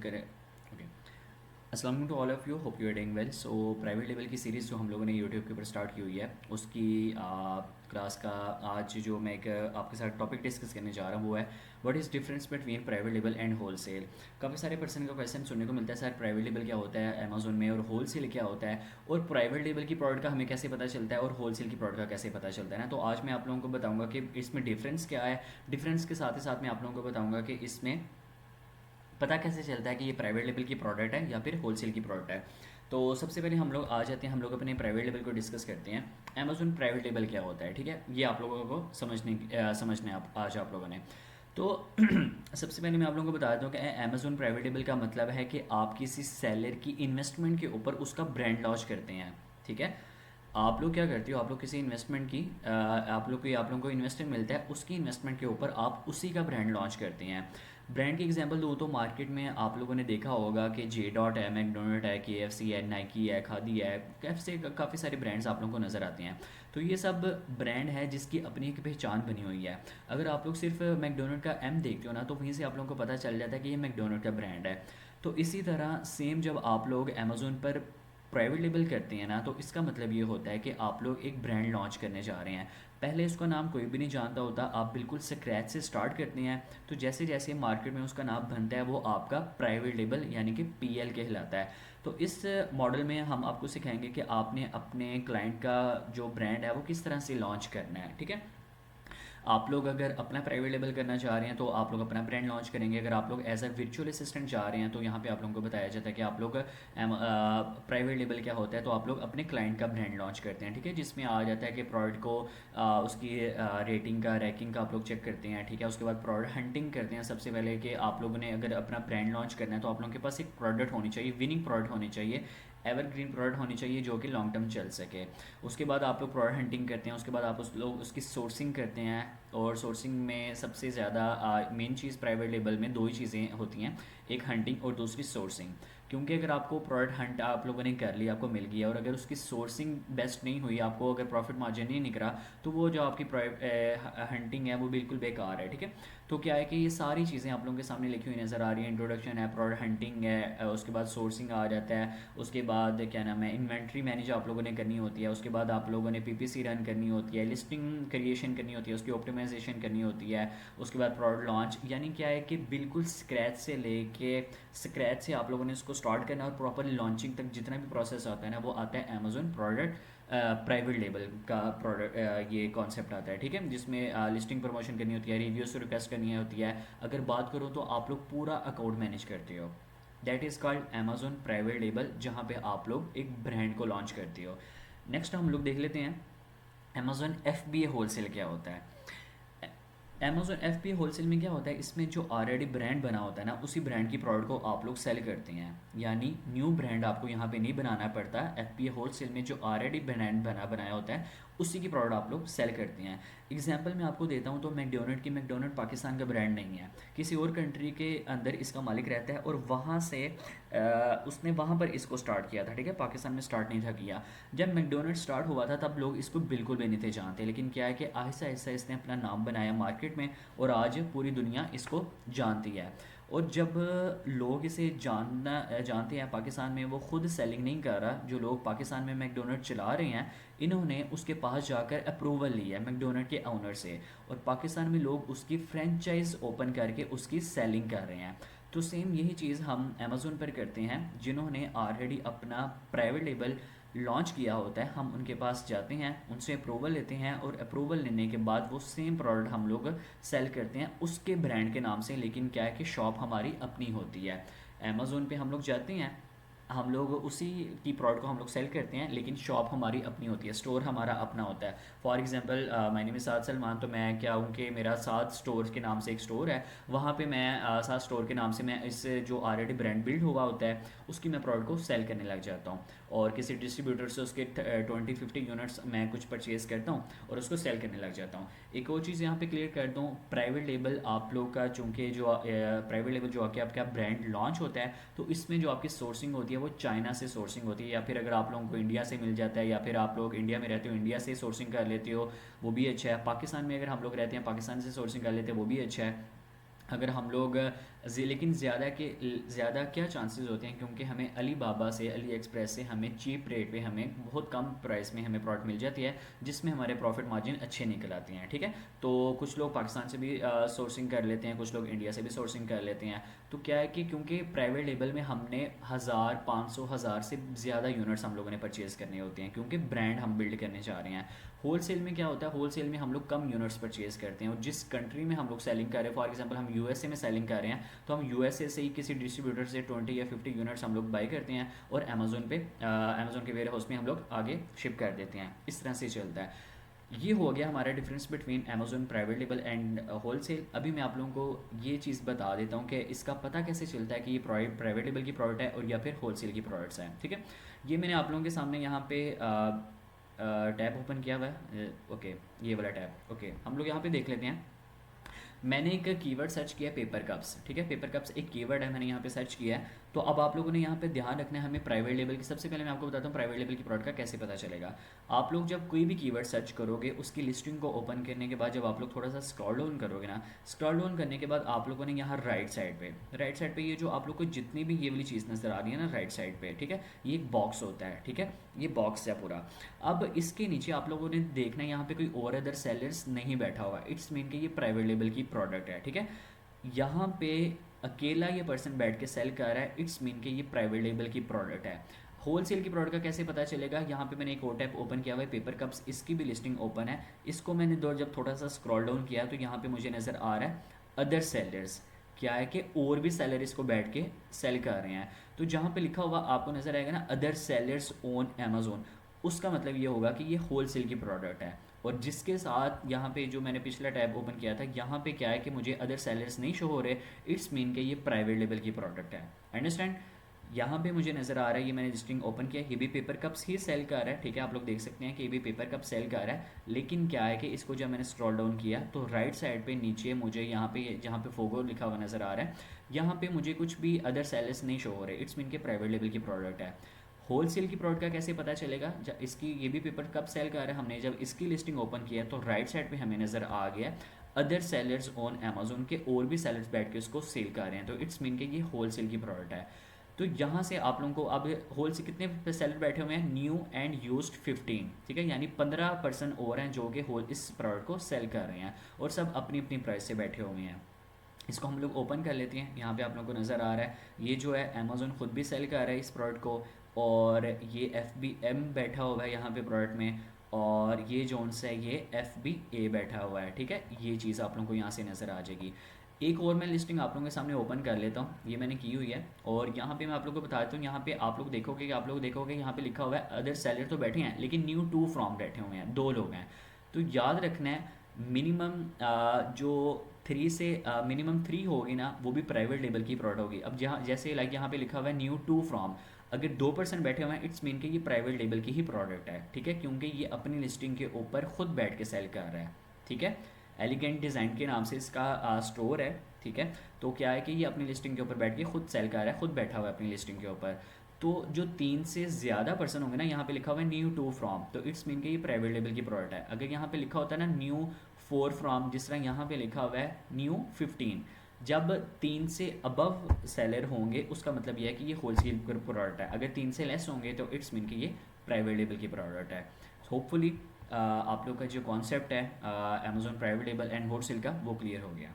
Recording करें। Okay. अस्सलाम वालेकुम to all of you, hope you are doing well. So private level की series जो हम लोगों ने यूट्यूब के ऊपर स्टार्ट की हुई है, उसकी क्लास का आज जो मैं एक आपके साथ टॉपिक डिस्कस करने जा रहा हूँ वो है what is difference between private level and wholesale. काफ़ी सारे पर्सन का क्वेश्चन सुनने को मिलता है, सर प्राइवेट लेवल क्या होता है अमेजोन में, और होल सेल क्या होता है, और प्राइवेट लेवल की प्रोडक्ट का हमें कैसे पता चलता है और होल सेल की प्रोडक्ट का कैसे पता चलता है ना। तो आज मैं आप लोगों को बताऊँगा कि इसमें डिफरेंस क्या है। डिफरेंस के साथ ही साथ मैं आप लोगों को बताऊँगा कि इसमें पता कैसे चलता है कि ये प्राइवेट लेवल की प्रोडक्ट है या फिर होलसेल की प्रोडक्ट है। तो सबसे पहले हम लोग आ जाते हैं, हम लोग अपने प्राइवेट लेवल को डिस्कस करते हैं। अमेजोन प्राइवेट लेवल क्या होता है, ठीक है, ये आप लोगों को समझने आज आप लोगों ने। तो सबसे पहले मैं आप लोगों को बता दूं कि अमेजोन प्राइवेट लेवल का मतलब है कि आप किसी सेलर की इन्वेस्टमेंट के ऊपर उसका ब्रांड लॉन्च करते हैं। ठीक है, आप लोग क्या करते हो, आप लोग किसी इन्वेस्टमेंट की आप लोगों को इन्वेस्टमेंट मिलता है, उसकी इन्वेस्टमेंट के ऊपर आप उसी का ब्रांड लॉन्च करते हैं। ब्रांड की एग्जांपल दूँ तो मार्केट में आप लोगों ने देखा होगा कि जे डॉट है, मैकडोनल्ड है, के एफ सी है, नाइकी है, खादी है, कैसे काफ़ी सारे ब्रांड्स आप लोगों को नज़र आते हैं। तो ये सब ब्रांड है जिसकी अपनी एक पहचान बनी हुई है। अगर आप लोग सिर्फ मैकडोनल्ड का एम देखते हो ना, तो वहीं से आप लोगों को पता चल जाता है कि ये मैकडोनल्ड का ब्रांड है। तो इसी तरह सेम जब आप लोग अमेजोन पर प्राइवेट लेबल करते हैं ना, तो इसका मतलब ये होता है कि आप लोग एक ब्रांड लॉन्च करने जा रहे हैं। पहले उसका नाम कोई भी नहीं जानता होता, आप बिल्कुल स्क्रैच से स्टार्ट करते हैं। तो जैसे जैसे मार्केट में उसका नाम बनता है, वो आपका प्राइवेट लेबल यानी कि पीएल कहलाता है। तो इस मॉडल में हम आपको सिखाएंगे कि आपने अपने क्लाइंट का जो ब्रांड है वो किस तरह से लॉन्च करना है। ठीक है, आप लोग अगर अपना प्राइवेट लेबल करना चाह रहे हैं तो आप लोग अपना ब्रांड लॉन्च करेंगे। अगर आप लोग एज अ वर्चुअल असिस्टेंट जा रहे हैं तो यहाँ पे आप लोगों को बताया जाता है कि आप लोग प्राइवेट लेबल क्या होता है, तो आप लोग अपने क्लाइंट का ब्रांड लॉन्च करते हैं। ठीक है, जिसमें आ जाता है कि प्रोडक्ट को उसकी रेटिंग का, रैंकिंग का आप लोग चेक करते हैं। ठीक है, उसके बाद प्रोडक्ट हंटिंग करते हैं। सबसे पहले कि आप लोगों ने अगर अपना ब्रांड लॉन्च करना है तो आप लोगों के पास एक प्रोडक्ट होनी चाहिए, विनिंग प्रोडक्ट होनी चाहिए, एवरग्रीन प्रोडक्ट होनी चाहिए जो कि लॉन्ग टर्म चल सके। उसके बाद आप लोग प्रोडक्ट हंटिंग करते हैं, उसके बाद आप उस लोग उसकी सोर्सिंग करते हैं। और सोर्सिंग में सबसे ज़्यादा मेन चीज़ प्राइवेट लेबल में दो ही चीज़ें होती हैं, एक हंटिंग और दूसरी सोर्सिंग। क्योंकि अगर आपको प्रोडक्ट हंट आप लोगों ने कर लिया, आपको मिल गया, और अगर उसकी सोर्सिंग बेस्ट नहीं हुई, आपको अगर प्रॉफिट मार्जिन नहीं निकला, तो वो जो आपकी हंटिंग है वो बिल्कुल बेकार है। ठीक है, तो क्या है कि ये सारी चीज़ें आप लोगों के सामने लिखी हुई नज़र आ रही हैं। इंट्रोडक्शन है, प्रोडक्ट हंटिंग है, उसके बाद सोर्सिंग आ जाता है, उसके बाद क्या नाम है, इन्वेंट्री मैनेज आप लोगों ने करनी होती है, उसके बाद आप लोगों ने पीपीसी रन करनी होती है, लिस्टिंग क्रिएशन करनी होती है, उसकी ऑप्टिमाइजेशन करनी होती है, उसके बाद प्रोडक्ट लॉन्च। यानी क्या है कि बिल्कुल स्क्रैच से लेके स्क्रैच से आप लोगों ने इसको स्टार्ट करना, और प्रॉपर लॉन्चिंग तक जितना भी प्रोसेस आता है ना, वो आता है अमेजोन प्रोडक्ट प्राइवेट लेबल का प्रोडक्ट, ये कॉन्सेप्ट आता है। ठीक है, जिसमें लिस्टिंग प्रमोशन करनी होती है, रिव्यूज़ रिक्वेस्ट करनी होती है। अगर बात करो तो आप लोग पूरा अकाउंट मैनेज करते हो, that is called Amazon private label, जहाँ पे आप लोग एक ब्रांड को लॉन्च करते हो। नेक्स्ट हम लोग देख लेते हैं अमेजोन एफ बी ए होलसेल क्या होता है। अमेजोन एफ पी होलसेल में क्या होता है, इसमें जो ऑलरेडी ब्रांड बना होता है ना, उसी ब्रांड की प्रोडक्ट को आप लोग सेल करते हैं। यानी न्यू ब्रांड आपको यहाँ पे नहीं बनाना पड़ता। एफ पी होलसेल में जो ऑलरेडी ब्रांड बनाया होता है, उसी की प्रोडक्ट आप लोग सेल करते हैं। एग्जाम्पल मैं आपको देता हूँ तो मैकडोनल्ड पाकिस्तान का ब्रांड नहीं है, किसी और कंट्री के अंदर इसका मालिक रहता है, और वहाँ से उसने वहाँ पर इसको स्टार्ट किया था। ठीक है, पाकिस्तान में स्टार्ट नहीं था किया। जब मैकडोनल्ड स्टार्ट हुआ था तब लोग इसको बिल्कुल भी नहीं थे जानते, लेकिन क्या है कि आहिस्ता आहिस्ता इसने अपना नाम बनाया मार्केट में, और आज पूरी दुनिया इसको जानती है। और जब लोग इसे जानते हैं पाकिस्तान में, वो खुद सेलिंग नहीं कर रहा, जो लोग पाकिस्तान में मैकडोनल्ड चला रहे हैं, इन्होंने उसके पास जाकर अप्रूवल ली है मैकडोनल्ड के ओनर से, और पाकिस्तान में लोग उसकी फ्रेंचाइज ओपन करके उसकी सेलिंग कर रहे हैं। तो सेम यही चीज़ हम अमेज़ोन पर करते हैं। जिन्होंने ऑलरेडी अपना प्राइवेट लेबल लॉन्च किया होता है, हम उनके पास जाते हैं, उनसे अप्रूवल लेते हैं, और अप्रूवल लेने के बाद वो सेम प्रोडक्ट हम लोग सेल करते हैं उसके ब्रांड के नाम से। लेकिन क्या है कि शॉप हमारी अपनी होती है। अमेज़ोन पे हम लोग जाते हैं, हम लोग उसी की प्रोडक्ट को हम लोग सेल करते हैं, लेकिन शॉप हमारी अपनी होती है, स्टोर हमारा अपना होता है। For example my name is Saad Salman, तो मैं क्या हूँ कि मेरा साद स्टोर के नाम से एक स्टोर है, वहाँ पे मैं साद स्टोर के नाम से मैं इस जो ऑलरेडी ब्रांड बिल्ड हुआ होता है उसकी मैं प्रोडक्ट को सेल करने लग जाता हूँ, और किसी डिस्ट्रीब्यूटर से उसके 20-50 यूनिट्स मैं कुछ परचेज़ करता हूँ और उसको सेल करने लग जाता हूँ। एक और चीज़ यहाँ पे क्लियर कर दूँ, प्राइवेट लेबल आप लोग का, चूँकि जो प्राइवेट लेबल जो आके आपका ब्रांड लॉन्च होता है, तो इसमें जो आपकी सोर्सिंग होती है वो चाइना से सोर्सिंग होती है, या फिर अगर आप लोगों को इंडिया से मिल जाता है, या फिर आप लोग इंडिया में रहते हो इंडिया से सोर्सिंग कर लेते हो, वो भी अच्छा है। पाकिस्तान में अगर हम लोग रहते हैं पाकिस्तान से सोर्सिंग कर लेते हैं, वो भी अच्छा है। अगर हम लोग लेकिन ज़्यादा क्या चांसेस होते हैं, क्योंकि हमें अली बाबा से, अली एक्सप्रेस से हमें चीप रेट पे, हमें बहुत कम प्राइस में हमें प्रोडक्ट मिल जाती है, जिसमें हमारे प्रॉफिट मार्जिन अच्छे निकल आते हैं। ठीक है, तो कुछ लोग पाकिस्तान से भी सोर्सिंग कर लेते हैं, कुछ लोग इंडिया से भी सोर्सिंग कर लेते हैं। तो क्या है कि क्योंकि प्राइवेट लेबल में हमने 1,000, 500 हज़ार से ज़्यादा यूनिट्स हम लोगों ने परचेज़ करने होते हैं, क्योंकि ब्रांड हम बिल्ड करने चाह रहे हैं। होल सेल में क्या होता है, होल सेल में हम लोग कम यूनिट्स परचेज़ करते हैं, और जिस कंट्री में हम लोग सेलिंग कर रहे हैं, फॉर एग्जांपल हम यूएसए में सेलिंग कर रहे हैं, तो हम यूएसए से ही किसी डिस्ट्रीब्यूटर से 20 या 50 यूनिट्स हम लोग बाई करते हैं, और अमेजोन के वेयर हाउस में हम लोग आगे शिप कर देते हैं। इस तरह से चलता है। ये हो गया हमारा difference between Amazon private label and wholesale. अभी मैं आप लोगों को ये चीज़ बता देता हूँ कि इसका पता कैसे चलता है कि ये प्राइवेट लेबल की प्रोडक्ट है और या फिर होल सेल की प्रोडक्ट्स हैं। ठीक है, ये मैंने आप लोगों के सामने यहाँ पे टैब ओपन किया हुआ है। ओके, ये वाला टैब। ओके, हम लोग यहाँ पे देख लेते हैं। मैंने एक कीवर्ड सर्च किया, पेपर कप्स। ठीक है, पेपर कप्स एक कीवर्ड है, मैंने यहाँ पे सर्च किया है। तो अब आप लोगों ने यहाँ पे ध्यान रखना है, हमें प्राइवेट लेवल की, सबसे पहले मैं आपको बताता हूँ प्राइवेट लेवल की प्रोडक्ट का कैसे पता चलेगा। आप लोग जब कोई भी कीवर्ड सर्च करोगे, उसकी लिस्टिंग को ओपन करने के बाद जब आप लोग थोड़ा सा स्क्रॉल डाउन करोगे ना, स्क्रॉल डाउन करने के बाद आप लोगों ने यहाँ राइट साइड पे ये जो आप लोग को जितनी भी ये वाली चीज़ नज़र आ रही है ना राइट साइड पे, ठीक है, ये एक बॉक्स होता है। ठीक है, ये बॉक्स है पूरा। अब इसके नीचे आप लोगों ने देखना है यहाँ पे कोई और अदर सेलर्स नहीं बैठा हुआ, इट्स मीन कि ये प्राइवेट लेवल की प्रोडक्ट है। ठीक है, यहाँ पे अकेला ये पर्सन बैठ के सेल कर रहा है, इट्स मीन कि ये प्राइवेट लेबल की प्रोडक्ट है। होल सेल की प्रोडक्ट का कैसे पता चलेगा, यहाँ पे मैंने एक और टैप ओपन किया हुआ है, पेपर कप्स, इसकी भी लिस्टिंग ओपन है। इसको मैंने जब थोड़ा सा स्क्रॉल डाउन किया तो यहाँ पे मुझे नज़र आ रहा है अदर सेलर्स। क्या है कि और भी सेलर इसको बैठ के सेल कर रहे हैं। तो जहाँ पे लिखा हुआ आपको नज़र आएगा ना अदर सेलर्स ऑन अमेजोन, उसका मतलब ये होगा कि ये होल सेल की प्रोडक्ट है। और जिसके साथ यहाँ पे जो मैंने पिछला टैब ओपन किया था, यहाँ पे क्या है कि मुझे अदर सेलर्स नहीं शो हो रहे, इट्स मीन कि ये प्राइवेट लेवल की प्रोडक्ट है। अंडरस्टैंड, यहाँ पे मुझे नज़र आ रहा है, ये मैंने लिस्टिंग ओपन किया, ये भी पेपर कप्स ही सेल कर रहा है। ठीक है, आप लोग देख सकते हैं कि ये भी पेपर कप सेल कर रहा है। लेकिन क्या है कि इसको जब मैंने स्क्रॉल डाउन किया तो राइट साइड पे नीचे मुझे यहाँ पे जहाँ पे फोगो लिखा हुआ नज़र आ रहा है, यहाँ पे मुझे कुछ भी अदर सेलर्स नहीं शो हो रहे, इट्स मीन के प्राइवेट लेवल की प्रोडक्ट है। होल सेल की प्रोडक्ट का कैसे पता चलेगा, जब इसकी ये भी पेपर कप सेल कर रहा है, हमने जब इसकी लिस्टिंग ओपन किया तो राइट साइड पे हमें नज़र आ गया अदर सेलर्स ऑन अमेजोन के, और भी सेलर्स बैठ के उसको सेल कर रहे हैं, तो इट्स मीन के ये होल सेल की प्रोडक्ट है। तो यहाँ से आप लोगों को अब होल से कितने सेलर बैठे हुए हैं, न्यू एंड यूज्ड 15। ठीक है, यानी 15 पर्सन और हैं जो कि होल इस प्रोडक्ट को सेल कर रहे हैं, और सब अपनी अपनी प्राइस से बैठे हुए हैं। इसको हम लोग ओपन कर लेते हैं। यहाँ पे आप लोगों को नज़र आ रहा है ये जो है अमेजोन खुद भी सेल कर रहा है इस प्रोडक्ट को, और ये FBM बैठा हुआ है यहाँ पे प्रोडक्ट में, और ये जोन से है ये FBA बैठा हुआ है। ठीक है, ये चीज़ आप लोगों को यहाँ से नज़र आ जाएगी। एक और मैं लिस्टिंग आप लोगों के सामने ओपन कर लेता हूँ, ये मैंने की हुई है, और यहाँ पे मैं आप लोगों को बता देता हूँ। यहाँ पे आप लोग देखोगे यहाँ पे लिखा हुआ है अदर सेलर तो बैठे हैं, लेकिन न्यू टू फ्रॉम बैठे हुए हैं, 2 लोग हैं। तो याद रखना है मिनिमम जो मिनिमम 3 होगी ना, वो भी प्राइवेट लेबल की प्रोडक्ट होगी। अब जहाँ जैसे लाइक यहाँ पे लिखा हुआ है न्यू टू फ्रॉम, अगर 2 पर्सन बैठे हुए हैं, इट्स मीन कि ये प्राइवेट लेबल की ही प्रोडक्ट है। ठीक है, क्योंकि ये अपनी लिस्टिंग के ऊपर खुद बैठ के सेल कर रहा है। ठीक है, एलिगेंट डिज़ाइन के नाम से इसका स्टोर है। ठीक है, तो क्या है कि ये अपनी लिस्टिंग के ऊपर बैठ के खुद सेल कर रहा है, खुद बैठा हुआ है अपनी लिस्टिंग के ऊपर। तो जो 3 से ज़्यादा पर्सन होंगे ना, यहाँ पे लिखा हुआ है न्यू टू फ्रॉम, तो इट्स मीन कि ये प्राइवेट लेबल की प्रोडक्ट है। अगर यहाँ पे लिखा होता है ना न्यू 4 फ्रॉम, जिस तरह यहाँ पे लिखा हुआ है न्यू 15, जब 3 से अबव सेलर होंगे उसका मतलब यह है कि ये होलसेल प्रोडक्ट है। अगर 3 से लेस होंगे तो इट्स मीन कि ये प्राइवेट लेबल की प्रोडक्ट है। होपफुली आप लोग का जो कॉन्सेप्ट है Amazon private label and wholesale का, वो क्लियर हो गया।